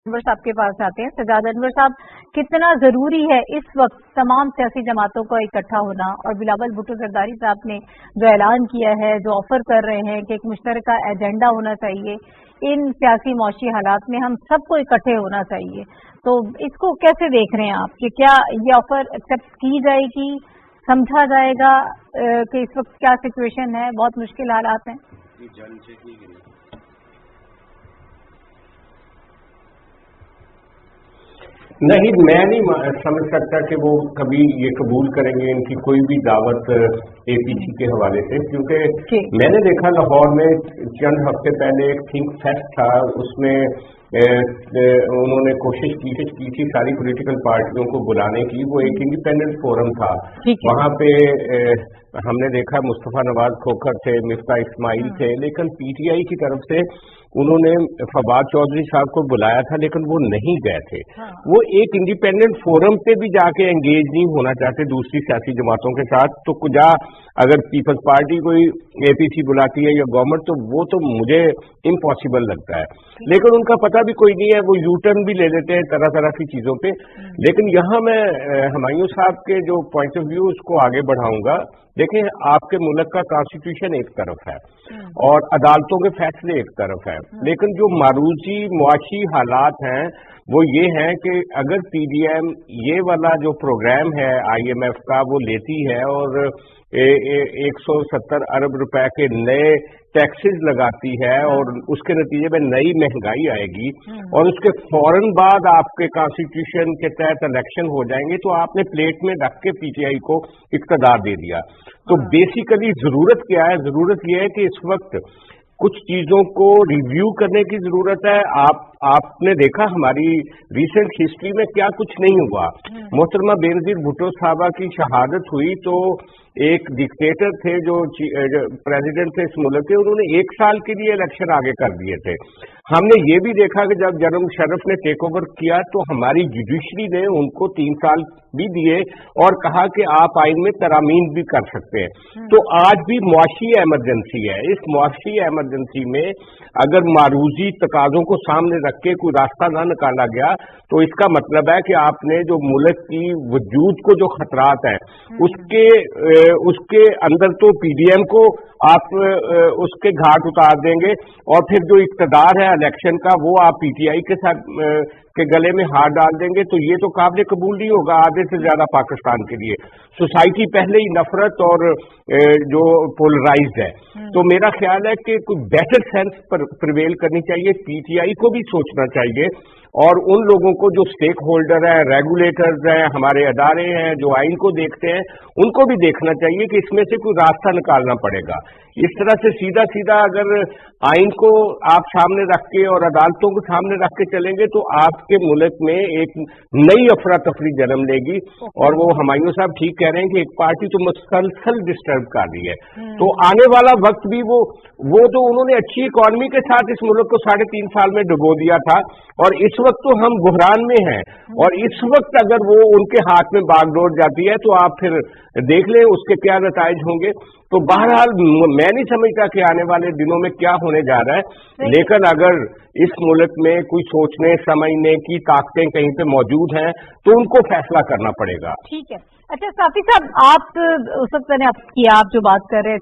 انور صاحب کے پاس آتے ہیں. سجاد انور صاحب، کتنا ضروری ہے اس وقت تمام سیاسی جماعتوں کا اکٹھا ہونا، اور بلاول بھٹو زرداری صاحب نے جو اعلان کیا ہے، جو آفر کر رہے ہیں کہ ایک مشترکہ ایجنڈا ہونا چاہیے، ان سیاسی معاشی حالات میں ہم سب کو اکٹھے ہونا چاہیے، تو اس کو کیسے دیکھ رہے ہیں آپ کہ کیا یہ آفر ایکسیپٹ کی جائے گی، سمجھا جائے گا کہ اس وقت کیا سچویشن ہے، بہت مشکل حالات ہیں؟ نہیں، میں نہیں سمجھ سکتا کہ وہ کبھی یہ قبول کریں گے ان کی کوئی بھی دعوت اے پی سی کے حوالے سے، کیونکہ میں نے دیکھا لاہور میں چند ہفتے پہلے ایک تھنک فیسٹ تھا، اس میں انہوں نے کوشش کی تھی ساری پولیٹیکل پارٹیوں کو بلانے کی. وہ ایک انڈیپینڈنٹ فورم تھا، وہاں پہ ہم نے دیکھا مصطفیٰ نواز کھوکھر تھے، مفتاح اسماعیل تھے، لیکن پی ٹی آئی کی طرف سے انہوں نے فواد چودھری صاحب کو بلایا تھا لیکن وہ نہیں گئے تھے. وہ ایک انڈیپینڈنٹ فورم پہ بھی جا کے انگیج نہیں ہونا چاہتے دوسری سیاسی جماعتوں کے ساتھ. تو کجا اگر پیپلز پارٹی کوئی اے پی سی بلاتی ہے یا گورنمنٹ، تو وہ تو مجھے امپاسبل لگتا ہے. لیکن ان کا پتہ بھی کوئی نہیں ہے، وہ یو ٹرن بھی لے لیتے ہیں طرح طرح کی چیزوں پہ. لیکن یہاں میں ہمایوں صاحب کے جو پوائنٹ آف ویو اس کو آگے بڑھاؤں گا. دیکھیں، آپ کے ملک کا کانسٹیٹیوشن ایک طرف ہے اور عدالتوں کے فیصلے ایک طرف ہیں، لیکن جو معروضی معاشی حالات ہیں وہ یہ ہیں کہ اگر پی ڈی ایم یہ والا جو پروگرام ہے آئی ایم ایف کا وہ لیتی ہے اور 170 ارب روپے کے نئے ٹیکسز لگاتی ہے اور اس کے نتیجے میں نئی مہنگائی آئے گی اور اس کے فوراً بعد آپ کے کانسٹیٹیوشن کے تحت الیکشن ہو جائیں گے، تو آپ نے پلیٹ میں رکھ کے پی ٹی آئی کو اقتدار دے دیا. تو بیسیکلی ضرورت کیا ہے؟ ضرورت یہ ہے کہ اس وقت کچھ چیزوں کو ریویو کرنے کی ضرورت ہے. آپ نے دیکھا ہماری ریسنٹ ہسٹری میں کیا کچھ نہیں ہوا. محترمہ بینظیر بھٹو صاحبہ کی شہادت ہوئی تو ایک ڈکٹیٹر تھے جو پریزیڈنٹ تھے اس ملک کے، انہوں نے 1 سال کے لیے الیکشن آگے کر دیے تھے. ہم نے یہ بھی دیکھا کہ جب جنرل مشرف نے ٹیک اوور کیا تو ہماری جوڈیشری نے ان کو 3 سال بھی دیے اور کہا کہ آپ آئین میں ترامیم بھی کر سکتے ہیں. تو آج بھی معاشی ایمرجنسی ہے. اس معاشی ایمرجنسی میں اگر معروضی تقاضوں کو سامنے رکھ کے کوئی راستہ نہ نکالا گیا تو اس کا مطلب ہے کہ آپ نے جو ملک کی وجود کو جو خطرات ہیں اس کے اندر تو پی ڈی ایم کو آپ اس کے گھاٹ اتار دیں گے اور پھر جو اقتدار ہے الیکشن کا وہ آپ پی ٹی آئی کے ساتھ کے گلے میں ہاتھ ڈال دیں گے. تو یہ تو قابل قبول نہیں ہوگا آدھے سے زیادہ پاکستان کے لیے. سوسائٹی پہلے ہی نفرت اور جو پولرائزڈ ہے. تو میرا خیال ہے کہ کوئی بیٹر سینس پر پریویل کرنی چاہیے. پی ٹی آئی کو بھی سوچنا چاہیے اور ان لوگوں کو جو سٹیک ہولڈر ہیں، ریگولیٹرز ہیں، ہمارے ادارے ہیں جو آئین کو دیکھتے ہیں، ان کو بھی دیکھنا چاہیے کہ اس میں سے کوئی راستہ نکالنا پڑے گا. اس طرح سے سیدھا اگر آئین کو آپ سامنے رکھ کے اور عدالتوں کو سامنے رکھ کے چلیں گے تو آپ کے ملک میں ایک نئی افراتفری جنم لے گی. اور وہ ہمایوں صاحب ٹھیک کہہ رہے ہیں کہ ایک پارٹی تو مسلسل ڈسٹرب کر رہی ہے. تو آنے والا وقت بھی وہ تو انہوں نے اچھی اکانومی کے ساتھ اس ملک کو 3.5 سال میں ڈبو دیا تھا اور اس وقت تو ہم بحران میں ہیں اور اس وقت اگر وہ ان کے ہاتھ میں باغ ڈور جاتی ہے تو آپ پھر دیکھ لیں اس کے کیا نتائج ہوں گے. تو بہرحال میں نہیں سمجھتا کہ آنے والے دنوں میں کیا ہونے جا رہا ہے، لیکن اگر اس ملک میں کوئی سوچنے سمجھنے کی طاقتیں کہیں پہ موجود ہیں تو ان کو فیصلہ کرنا پڑے گا. ٹھیک ہے. اچھا صافی صاحب، آپ اس وقت میں نے آپ جو بات کر رہے